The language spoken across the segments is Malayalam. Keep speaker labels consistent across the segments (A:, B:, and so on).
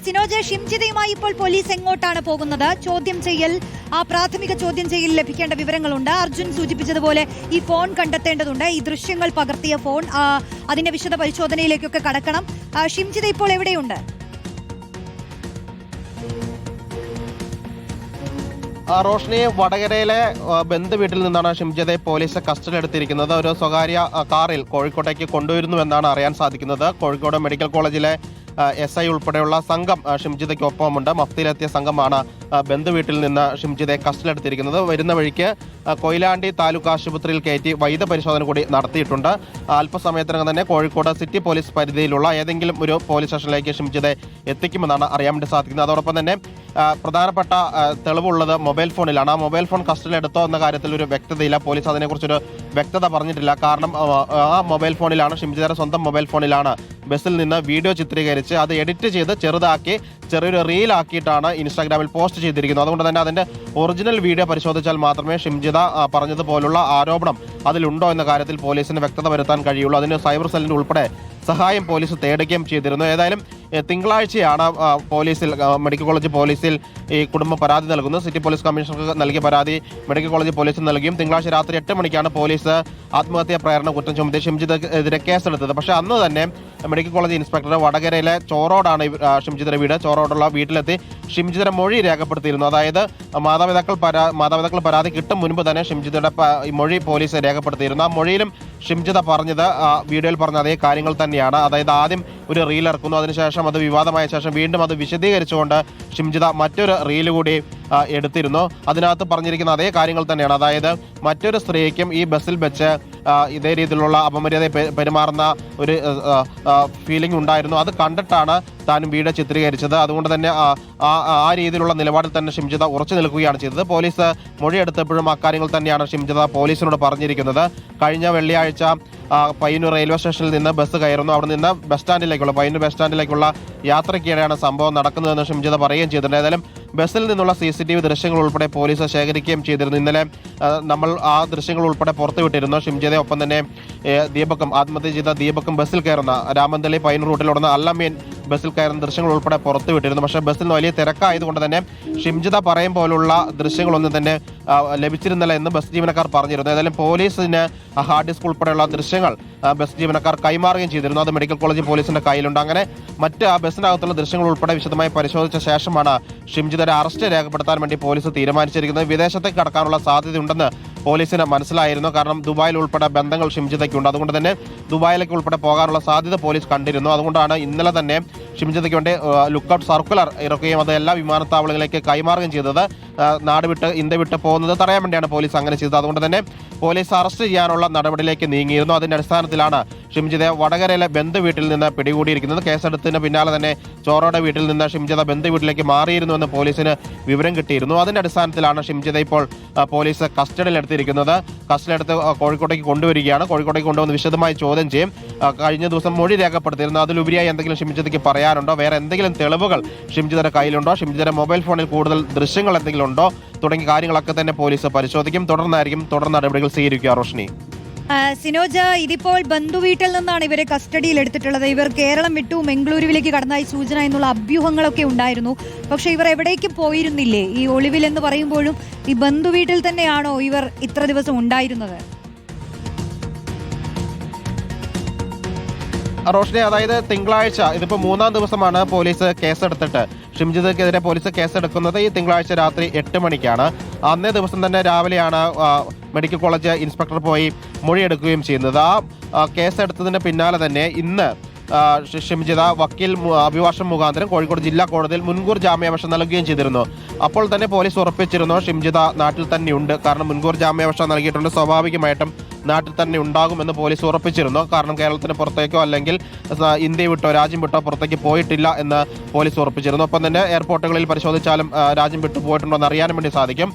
A: സിനോജ്, ഷിംജിതയുമായി ഇപ്പോൾ പോലീസ് എങ്ങോട്ടാണ് പോകുന്നത്? ചോദ്യം ചെയ്യൽ, പ്രാഥമിക ചോദ്യം ചെയ്യൽ ലഭിക്കേണ്ട വിവരങ്ങളുണ്ട്. അർജുൻ സൂചിപ്പിച്ചതുപോലെ ഈ ഫോൺ കണ്ടെത്തേണ്ടതുണ്ട്. ഈ ദൃശ്യങ്ങൾ പകർത്തിയ ഫോൺ, അതിന്റെ വിശദ പരിശോധനയിലേക്കൊക്കെ കടക്കണം. ഷിംജിത ഇപ്പോൾ എവിടെയുണ്ട്?
B: റോഷ്നി, വടകരയിലെ ബന്ധുവീട്ടിൽ നിന്നാണ് ഷിംജിതയെ പോലീസ് കസ്റ്റഡി എടുത്തിരിക്കുന്നത്. ഒരു സ്വകാര്യ കാറിൽ കോഴിക്കോട്ടേക്ക് കൊണ്ടുവരുന്നുവെന്നാണ് അറിയാൻ സാധിക്കുന്നത്. കോഴിക്കോട് മെഡിക്കൽ കോളേജിലെ SI ഉൾപ്പെടെയുള്ള സംഘം ഷിംജിതയ്ക്കൊപ്പമുണ്ട്. മഫ്തിയിലെത്തിയ സംഘമാണ് ബന്ധുവീട്ടിൽ നിന്ന് ഷിംജിതയെ കസ്റ്റഡി എടുത്തിരിക്കുന്നത്. വരുന്ന വഴിക്ക് കൊയിലാണ്ടി താലൂക്ക് ആശുപത്രിയിൽ കയറ്റി വൈദ്യപരിശോധന കൂടി നടത്തിയിട്ടുണ്ട്. അല്പസമയത്തിനകം തന്നെ കോഴിക്കോട് സിറ്റി പോലീസ് പരിധിയിലുള്ള ഏതെങ്കിലും ഒരു പോലീസ് സ്റ്റേഷനിലേക്ക് ഷിംജിതയെ എത്തിക്കുമെന്നാണ് അറിയാൻ വേണ്ടി സാധിക്കുന്നത്. അതോടൊപ്പം തന്നെ പ്രധാനപ്പെട്ട തെളിവുള്ളത് മൊബൈൽ ഫോണിലാണ്. ആ മൊബൈൽ ഫോൺ കസ്റ്റഡിയിൽ എടുത്തോ എന്ന കാര്യത്തിൽ ഒരു വ്യക്തതയില്ല. പോലീസ് അതിനെക്കുറിച്ചൊരു വ്യക്തത പറഞ്ഞിട്ടില്ല. കാരണം ആ മൊബൈൽ ഫോണിലാണ്, ഷിംജിതയുടെ സ്വന്തം മൊബൈൽ ഫോണിലാണ് ബസ്സിൽ നിന്ന് വീഡിയോ ചിത്രീകരിച്ച് അത് എഡിറ്റ് ചെയ്ത് ചെറുതാക്കി ചെറിയൊരു റീലാക്കിയിട്ടാണ് ഇൻസ്റ്റാഗ്രാമിൽ പോസ്റ്റ് ചെയ്തിരിക്കുന്നത്. അതുകൊണ്ട് തന്നെ അതിൻ്റെ ഒറിജിനൽ വീഡിയോ പരിശോധിച്ചാൽ മാത്രമേ ഷിംജിത പറഞ്ഞതുപോലുള്ള ആരോപണം അതിലുണ്ടോ എന്ന കാര്യത്തിൽ പോലീസിന് വ്യക്തത വരുത്താൻ കഴിയുള്ളൂ. അതിന് സൈബർ സെല്ലിൻ്റെ ഉൾപ്പെടെ സഹായം പോലീസ് തേടുകയും ചെയ്തിരുന്നു. ഏതായാലും തിങ്കളാഴ്ചയാണ് മെഡിക്കൽ കോളേജ് പോലീസിൽ ഈ കുടുംബം പരാതി നൽകുന്നത്. സിറ്റി പോലീസ് കമ്മീഷണർക്ക് നൽകിയ പരാതി മെഡിക്കൽ കോളേജ് പോലീസിൽ നൽകിയും തിങ്കളാഴ്ച രാത്രി 8 മണിക്കാണ് പോലീസ് ആത്മഹത്യാ പ്രേരണ കുറ്റം ചുമത്തി ഷിംജിതയ്ക്കെതിരെ കേസെടുത്തത്. പക്ഷേ അന്ന് തന്നെ മെഡിക്കൽ കോളേജ് ഇൻസ്പെക്ടർ വടകരയിലെ ചോറോടാണ് ഷിംജിതയുടെ വീട്. ചോറോടുള്ള വീട്ടിലെത്തി ഷിംജിതയുടെ മൊഴി രേഖപ്പെടുത്തിയിരുന്നു. അതായത് മാതാപിതാക്കൾ പരാതി കിട്ടും മുൻപ് തന്നെ ഷിംജിതയുടെ മൊഴി പോലീസ് രേഖപ്പെടുത്തിയിരുന്നു. ആ മൊഴിയിലും ഷിംജിത പറഞ്ഞത് വീഡിയോയിൽ പറഞ്ഞ അതേ കാര്യങ്ങൾ തന്നെയാണ്. അതായത് ആദ്യം ഒരു റീൽ ഇറക്കുന്നു, അതിനുശേഷം അത് വിവാദമായ ശേഷം വീണ്ടും അത് വിശദീകരിച്ചുകൊണ്ട് ഷിംജിത മറ്റൊരു റീല് കൂടി എടുത്തിരുന്നു. അതിനകത്ത് പറഞ്ഞിരിക്കുന്ന അതേ കാര്യങ്ങൾ തന്നെയാണ്. അതായത് മറ്റൊരു സ്ത്രീക്കും ഈ ബസ്സിൽ വെച്ച് ഇതേ രീതിയിലുള്ള അപമര്യാദ പെരുമാറുന്ന ഒരു ഫീലിംഗ് ഉണ്ടായിരുന്നു. അത് കണ്ടിട്ടാണ് താനും വീഡിയോ ചിത്രീകരിച്ചത്. അതുകൊണ്ട് തന്നെ ആ രീതിയിലുള്ള നിലപാടിൽ തന്നെ ഷിംജിത ഉറച്ചു നിൽക്കുകയാണ് ചെയ്തത്. പോലീസ് മൊഴിയെടുത്തപ്പോഴും അക്കാര്യങ്ങൾ തന്നെയാണ് ഷിംജിത പോലീസിനോട് പറഞ്ഞിരിക്കുന്നത്. കഴിഞ്ഞ വെള്ളിയാഴ്ച പയ്യന്നൂർ റെയിൽവേ സ്റ്റേഷനിൽ നിന്ന് ബസ് കയറുന്നു. അവിടെ നിന്ന് പയ്യന്നൂർ ബസ് സ്റ്റാൻഡിലേക്കുള്ള യാത്രയ്ക്കിടെയാണ് സംഭവം നടക്കുന്നതെന്ന് ഷിംജിത പറയുകയും ചെയ്തിട്ടുണ്ട്. ഏതായാലും ബസ്സിൽ നിന്നുള്ള CCTV ദൃശ്യങ്ങൾ ഉൾപ്പെടെ പോലീസ് ശേഖരിക്കുകയും ചെയ്തിരുന്നു. ഇന്നലെ നമ്മൾ ആ ദൃശ്യങ്ങൾ ഉൾപ്പെടെ പുറത്തുവിട്ടിരുന്നു. ഷിംജിതയെ ഒപ്പം തന്നെ ആത്മഹത്യ ചെയ്ത ദീപക്കും ബസ്സിൽ കയറുന്ന രാമന്തളി പയ്യന്നൂർ റൂട്ടിലോടുന്ന അല്ലമീൻ ബസ്സിൽ കയറുന്ന ദൃശ്യങ്ങൾ ഉൾപ്പെടെ പുറത്തുവിട്ടിരുന്നു. പക്ഷേ ബസ്സിൽ വലിയ തിരക്കായതുകൊണ്ട് തന്നെ ഷിംജിത പറയും പോലുള്ള ദൃശ്യങ്ങളൊന്നും തന്നെ ലഭിച്ചിരുന്നില്ല എന്ന് ബസ് ജീവനക്കാർ പറഞ്ഞിരുന്നു. ഏതായാലും പോലീസിന് ഹാർഡ് ഡിസ്ക് ഉൾപ്പെടെയുള്ള ദൃശ്യങ്ങൾ ബസ് ജീവനക്കാർ കൈമാറുകയും ചെയ്തിരുന്നു. അത് മെഡിക്കൽ കോളേജ് പോലീസിന്റെ കയ്യിലുണ്ട്. അങ്ങനെ മറ്റ് ബസ്സിനകത്തുള്ള ദൃശ്യങ്ങൾ ഉൾപ്പെടെ വിശദമായി പരിശോധിച്ച ശേഷമാണ് ഷിംജിതയുടെ അറസ്റ്റ് രേഖപ്പെടുത്താൻ വേണ്ടി പോലീസ് തീരുമാനിച്ചിരിക്കുന്നത്. വിദേശത്തേക്ക് കടക്കാനുള്ള സാധ്യതയുണ്ടെന്ന് പോലീസിന് മനസ്സിലായിരുന്നു. കാരണം ദുബായിൽ ഉൾപ്പെടെ ബന്ധങ്ങൾ ഷിംജിതയ്ക്കുണ്ട്. അതുകൊണ്ട് തന്നെ ദുബായിലേക്ക് ഉൾപ്പെടെ പോകാനുള്ള സാധ്യത പോലീസ് കണ്ടിരുന്നു. അതുകൊണ്ടാണ് ഇന്നലെ തന്നെ ഷിംജിതയ്ക്ക് വേണ്ടി ലുക്കൌട്ട് സർക്കുലർ ഇറക്കുകയും അത് എല്ലാ വിമാനത്താവളങ്ങളിലേക്ക് കൈമാറുകയും ചെയ്തത്. നാട് വിട്ട് ഇന്ത്യ വിട്ട് പോകുന്നത് തടയാൻ വേണ്ടിയാണ് പോലീസ് അങ്ങനെ ചെയ്തത്. അതുകൊണ്ട് തന്നെ പോലീസ് അറസ്റ്റ് ചെയ്യാനുള്ള നടപടിയിലേക്ക് നീങ്ങിയിരുന്നു. അതിന്റെ അടിസ്ഥാനത്തിലാണ് ഷിംജിതയെ വടകരയിലെ ബന്ധുവീട്ടിൽ നിന്ന് പിടികൂടിയിരിക്കുന്നത്. കേസെടുത്തതിന് പിന്നാലെ തന്നെ ചോറോടെ വീട്ടിൽ നിന്ന് ഷിംജിത ബന്ധുവീട്ടിലേക്ക് മാറിയിരുന്നുവെന്ന് പോലീസിന് വിവരം കിട്ടിയിരുന്നു. അതിന്റെ അടിസ്ഥാനത്തിലാണ് ഷിംജിത ഇപ്പോൾ പോലീസ് കസ്റ്റഡിയിൽ എടുത്തിരിക്കുന്നത്. കസ്റ്റഡി എടുത്ത് കോഴിക്കോട്ടേക്ക് കൊണ്ടുവരികയാണ്. കോഴിക്കോട്ടേക്ക് കൊണ്ടുവന്ന് വിശദമായി ചോദ്യം ചെയ്യും. കഴിഞ്ഞ ദിവസം മൊഴി രേഖപ്പെടുത്തിയിരുന്നു. അതിലുപരിയായി എന്തെങ്കിലും ഷിംജിതയ്ക്ക് പറയാനുണ്ടോ, വേറെ എന്തെങ്കിലും തെളിവുകൾ ഷിംജിതയുടെ കയ്യിലുണ്ടോ, ഷിംജിതയുടെ മൊബൈൽ ഫോണിൽ കൂടുതൽ ദൃശ്യങ്ങൾ എന്തെങ്കിലും ഉണ്ടോ തുടങ്ങിയ കാര്യങ്ങളൊക്കെ തന്നെ പോലീസ് പരിശോധിക്കും. തുടർ നടപടികൾ സ്വീകരിക്കുക. റോഷ്നി,
A: സിനോജ്, ഇതിപ്പോൾ ബന്ധുവീട്ടിൽ നിന്നാണ് ഇവരെ കസ്റ്റഡിയിൽ എടുത്തിട്ടുള്ളത്. ഇവർ കേരളം വിട്ടു മംഗളൂരുവിലേക്ക് കടന്നായി സൂചന എന്നുള്ള അഭ്യൂഹങ്ങളൊക്കെ ഉണ്ടായിരുന്നു. പക്ഷെ ഇവർ എവിടേക്കും പോയിരുന്നില്ലേ? ഈ ഒളിവിൽ എന്ന് പറയുമ്പോഴും ഈ ബന്ധുവീട്ടിൽ തന്നെയാണോ ഇവർ ഇത്ര ദിവസം ഉണ്ടായിരുന്നത്?
B: റോഷ്നി, അതായത് തിങ്കളാഴ്ച, ഇതിപ്പോ 3-ാം ദിവസമാണ് പോലീസ് കേസെടുത്തിട്ട് ഷിംജിതയ്ക്കെതിരെ പോലീസ് കേസെടുക്കുന്നത്. ഈ തിങ്കളാഴ്ച രാത്രി 8 മണിക്കാണ്. അന്നേ ദിവസം തന്നെ രാവിലെയാണ് മെഡിക്കൽ കോളേജ് ഇൻസ്പെക്ടർ പോയി മൊഴിയെടുക്കുകയും ചെയ്യുന്നത്. ആ കേസെടുത്തതിന് പിന്നാലെ തന്നെ ഇന്ന് ഷിംജിത വക്കീൽ അഭിഭാഷകൻ മുഖാന്തരം കോഴിക്കോട് ജില്ലാ കോടതിയിൽ മുൻകൂർ ജാമ്യാപേക്ഷ നൽകുകയും ചെയ്തിരുന്നു. അപ്പോൾ തന്നെ പോലീസ് ഉറപ്പിച്ചിരുന്നു ഷിംജിത നാട്ടിൽ തന്നെയുണ്ട്. കാരണം മുൻകൂർ ജാമ്യാപേക്ഷ നൽകിയിട്ടുണ്ട്, സ്വാഭാവികമായിട്ടും നാട്ടിൽ തന്നെ ഉണ്ടാകുമെന്ന് പോലീസ് ഉറപ്പിച്ചിരുന്നു. കാരണം കേരളത്തിന് പുറത്തേക്കോ അല്ലെങ്കിൽ ഇന്ത്യ വിട്ടോ രാജ്യം വിട്ടോ പുറത്തേക്ക് പോയിട്ടില്ല എന്ന് പോലീസ് ഉറപ്പിച്ചിരുന്നു. ഒപ്പം തന്നെ എയർപോർട്ടുകളിൽ പരിശോധിച്ചാലും രാജ്യം വിട്ടു പോയിട്ടുണ്ടോ എന്ന് അറിയാനും വേണ്ടി സാധിക്കും.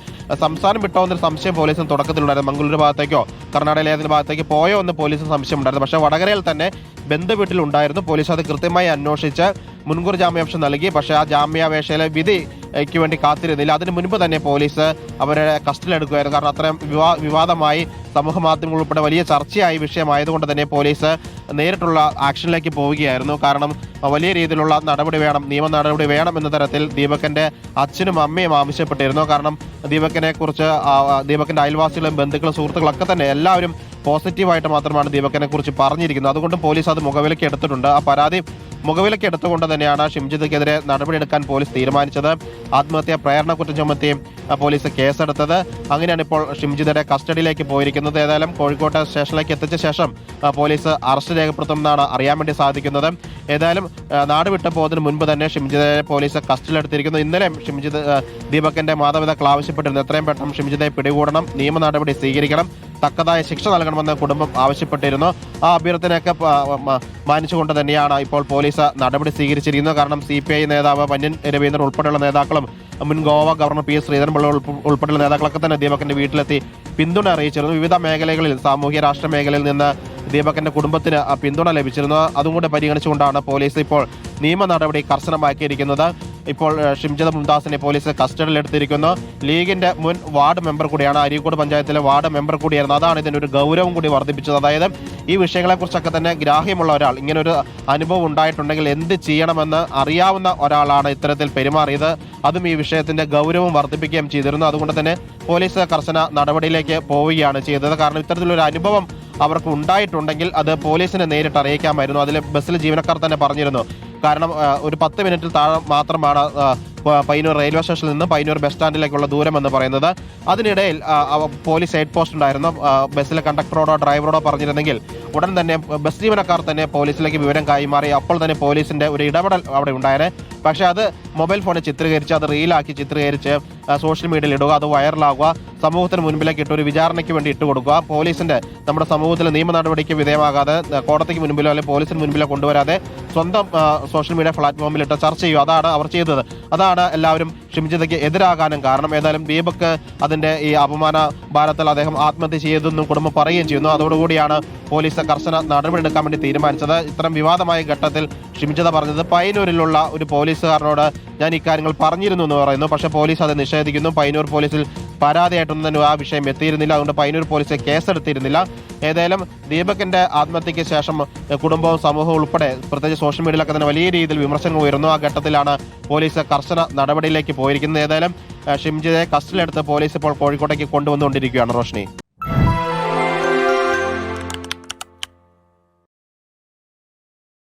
B: സംസ്ഥാനം വിട്ടോ എന്നൊരു സംശയം പോലീസിന് തുടക്കത്തിലുണ്ടായിരുന്നു. മംഗളൂരു ഭാഗത്തേക്കോ കർണാടകയിലെ ഏതെങ്കിലും ഭാഗത്തേക്ക് പോയോ എന്ന് പോലീസിന് സംശയം ഉണ്ടായിരുന്നു. പക്ഷേ വടകരയിൽ തന്നെ ബന്ധുവീട്ടിലുണ്ടായിരുന്നു. പോലീസ് അത് കൃത്യമായി അന്വേഷിച്ച് മുൻകൂർ ജാമ്യാപേക്ഷ നൽകി. പക്ഷേ ആ ജാമ്യാപേക്ഷയിലെ വിധിക്ക് വേണ്ടി കാത്തിരുന്നില്ല. അതിന് മുൻപ് തന്നെ പോലീസ് അവരെ കസ്റ്റഡിയിൽ എടുക്കുകയായിരുന്നു. കാരണം അത്രയും വിവാദമായി സമൂഹ മാധ്യമങ്ങൾ ഉൾപ്പെടെ വലിയ ചർച്ചയായ വിഷയമായതുകൊണ്ട് തന്നെ പോലീസ് നേരിട്ടുള്ള ആക്ഷനിലേക്ക് പോവുകയായിരുന്നു. കാരണം വലിയ രീതിയിലുള്ള നടപടി വേണം, നിയമ നടപടി വേണം എന്ന തരത്തിൽ ദീപകിന്റെ അച്ഛനും അമ്മയും ആവശ്യപ്പെട്ടിരുന്നു. കാരണം ദീപകിന്റെ അയൽവാസികളും ബന്ധുക്കളും സുഹൃത്തുക്കളൊക്കെ തന്നെ എല്ലാവരും പോസിറ്റീവായിട്ട് മാത്രമാണ് ദീപകിനെ കുറിച്ച് പറഞ്ഞിരിക്കുന്നത്. അതുകൊണ്ട് പോലീസ് അത് മുഖവിലേക്ക് എടുത്തിട്ടുണ്ട്. ആ പരാതി മുഖവിലേക്ക് എടുത്തുകൊണ്ട് തന്നെയാണ് ഷിംജിതയ്ക്കെതിരെ നടപടിയെടുക്കാൻ പോലീസ് തീരുമാനിച്ചത്. ആത്മഹത്യാ പ്രേരണ കുറ്റം ചുമത്തി പോലീസ് കേസെടുത്തത്. അങ്ങനെയാണ് ഇപ്പോൾ ഷിംജിതയുടെ കസ്റ്റഡിയിലേക്ക് പോയിരിക്കുന്നത്. ഏതായാലും കോഴിക്കോട്ടെ സ്റ്റേഷനിലേക്ക് എത്തിച്ച ശേഷം പോലീസ് അറസ്റ്റ് രേഖപ്പെടുത്തുമെന്നാണ് അറിയാൻ വേണ്ടി സാധിക്കുന്നത്. ഏതായാലും നാട് വിട്ടു പോകുന്നതിന് മുൻപ് തന്നെ ഷിംജിതയെ പോലീസ് കസ്റ്റഡിയിലെടുത്തിരിക്കുന്നു. ഇന്നലെ ദീപകിന്റെ മാതാപിതാക്കൾ ആവശ്യപ്പെട്ടിരുന്നു എത്രയും പെട്ടെന്ന് ഷിംജിതയെ പിടികൂടണം, നിയമ നടപടി സ്വീകരിക്കണം, തക്കതായ ശിക്ഷ നൽകണമെന്ന് കുടുംബം ആവശ്യപ്പെട്ടിരുന്നു. ആ അഭ്യർത്ഥനയൊക്കെ മാനിച്ചുകൊണ്ട് തന്നെയാണ് ഇപ്പോൾ പോലീസ് നടപടി സ്വീകരിച്ചിരിക്കുന്നത്. കാരണം CPI നേതാവ് പന്ന്യൻ രവീന്ദ്രൻ ഉൾപ്പെടെയുള്ള നേതാക്കളും മുൻ ഗോവ ഗവർണർ PS ശ്രീധരൻപിള്ള ഉൾപ്പെടെയുള്ള നേതാക്കളൊക്കെ തന്നെ ദീപകിന്റെ വീട്ടിലെത്തി പിന്തുണ അറിയിച്ചിരുന്നു. വിവിധ മേഖലകളിൽ സാമൂഹ്യ രാഷ്ട്രീയ മേഖലയിൽ നിന്ന് ദീപകിന്റെ കുടുംബത്തിന് പിന്തുണ ലഭിച്ചിരുന്നു. അതും കൂടെ പരിഗണിച്ചുകൊണ്ടാണ് പോലീസ് ഇപ്പോൾ നിയമ നടപടി കർശനമാക്കിയിരിക്കുന്നത്. ഇപ്പോൾ ഷിംജിത മുംതാസിനെ പോലീസ് കസ്റ്റഡിയിലെടുത്തിരിക്കുന്നു. ലീഗിന്റെ മുൻ വാർഡ് മെമ്പർ കൂടിയാണ്, അരീക്കോട് പഞ്ചായത്തിലെ വാർഡ് മെമ്പർ കൂടിയായിരുന്നു. അതാണ് ഇതിന്റെ ഒരു ഗൗരവം കൂടി വർദ്ധിപ്പിച്ചത്. അതായത് ഈ വിഷയങ്ങളെക്കുറിച്ചൊക്കെ തന്നെ ഗ്രാഹ്യമുള്ള ഒരാൾ, ഇങ്ങനൊരു അനുഭവം ഉണ്ടായിട്ടുണ്ടെങ്കിൽ എന്ത് ചെയ്യണമെന്ന് അറിയാവുന്ന ഒരാളാണ് ഇത്തരത്തിൽ പെരുമാറിയത്. അതും ഈ വിഷയത്തിന്റെ ഗൗരവം വർദ്ധിപ്പിക്കുകയും ചെയ്തിരുന്നു. അതുകൊണ്ട് തന്നെ പോലീസ് കർശന നടപടിയിലേക്ക് പോവുകയാണ് ചെയ്തത്. കാരണം ഇത്തരത്തിലൊരു അനുഭവം അവർക്ക് ഉണ്ടായിട്ടുണ്ടെങ്കിൽ അത് പോലീസിനെ നേരിട്ട് അറിയിക്കാമായിരുന്നു. അതിൽ ബസ്സിലെ ജീവനക്കാർ തന്നെ പറഞ്ഞിരുന്നു. കാരണം ഒരു 10 മിനിറ്റിൽ താഴെ മാത്രമാണ് പയ്യന്നൂർ റെയിൽവേ സ്റ്റേഷനിൽ നിന്ന് പയ്യന്നൂർ ബസ് സ്റ്റാൻഡിലേക്കുള്ള ദൂരം എന്ന് പറയുന്നത്. അതിനിടയിൽ പോലീസ് ഹെഡ് പോസ്റ്റ് ഉണ്ടായിരുന്നു. ബസ്സിലെ കണ്ടക്ടറോടോ ഡ്രൈവറോടോ പറഞ്ഞിരുന്നെങ്കിൽ ഉടൻ തന്നെ ബസ് ജീവനക്കാർ തന്നെ പോലീസിലേക്ക് വിവരം കൈമാറി അപ്പോൾ തന്നെ പോലീസിന്റെ ഒരു ഇടപെടൽ അവിടെ ഉണ്ടായേനെ. പക്ഷേ അത് മൊബൈൽ ഫോണിൽ ചിത്രീകരിച്ച് അത് റീലാക്കി ചിത്രീകരിച്ച് സോഷ്യൽ മീഡിയയിൽ ഇടുക, അത് വൈറലാകുക, സമൂഹത്തിന് മുൻപിലേക്ക് ഇട്ട് ഒരു വിചാരണയ്ക്ക് വേണ്ടി ഇട്ടുകൊടുക്കുക, പോലീസിന്റെ നമ്മുടെ സമൂഹത്തിലെ നിയമ നടപടിക്ക് വിധേയമാകാതെ കോടതിക്ക് മുൻപിലോ അല്ലെങ്കിൽ പോലീസിന് മുൻപിലോ കൊണ്ടുവരാതെ സ്വന്തം സോഷ്യൽ മീഡിയ പ്ലാറ്റ്ഫോമിൽ ഇട്ട് ചർച്ച ചെയ്യുക, അതാണ് അവർ ചെയ്തത്. അതാണ് എല്ലാവരും ഷിംജിതയ്ക്ക് എതിരാകാനും കാരണം. ഏതായാലും ദീപക് അതിന്റെ ഈ അപമാന ഭാരത്തിൽ അദ്ദേഹം ആത്മഹത്യ ചെയ്തെന്നും കുടുംബം പറയുകയും ചെയ്യുന്നു. അതോടുകൂടിയാണ് പോലീസ് കർശന നടപടിയെടുക്കാൻ വേണ്ടി തീരുമാനിച്ചത്. ഇത്തരം വിവാദമായ ഘട്ടത്തിൽ ഷിംജിത പറഞ്ഞത് പയ്യന്നൂരിലുള്ള ഒരു പോലീസുകാരനോട് ഞാൻ ഇക്കാര്യങ്ങൾ പറഞ്ഞിരുന്നു എന്ന് പറയുന്നു. പക്ഷേ പോലീസ് അത് നിഷേധിക്കുന്നു. പയ്യന്നൂർ പോലീസിൽ പരാതിയായിട്ടൊന്നും തന്നെ ആ വിഷയം എത്തിയിരുന്നില്ല. അതുകൊണ്ട് പയ്യന്നൂർ പോലീസ് കേസെടുത്തിരുന്നില്ല. ഏതായാലും ദീപകിന്റെ ആത്മഹത്യയ്ക്ക് ശേഷം കുടുംബവും സമൂഹവും ഉൾപ്പെടെ പ്രത്യേകിച്ച് സോഷ്യൽ മീഡിയയിലൊക്കെ തന്നെ വലിയ രീതിയിൽ വിമർശനങ്ങൾ ഉയർന്നു. ആ ഘട്ടത്തിലാണ് പോലീസ് കർശന നടപടിയിലേക്ക് പോയിരിക്കുന്നത്. ഏതായാലും ഷിംജിതയെ കസ്റ്റഡിയിലെടുത്ത് പോലീസ് ഇപ്പോൾ കോഴിക്കോട്ടേക്ക് കൊണ്ടുവന്നുകൊണ്ടിരിക്കുകയാണ് റോഷ്നി.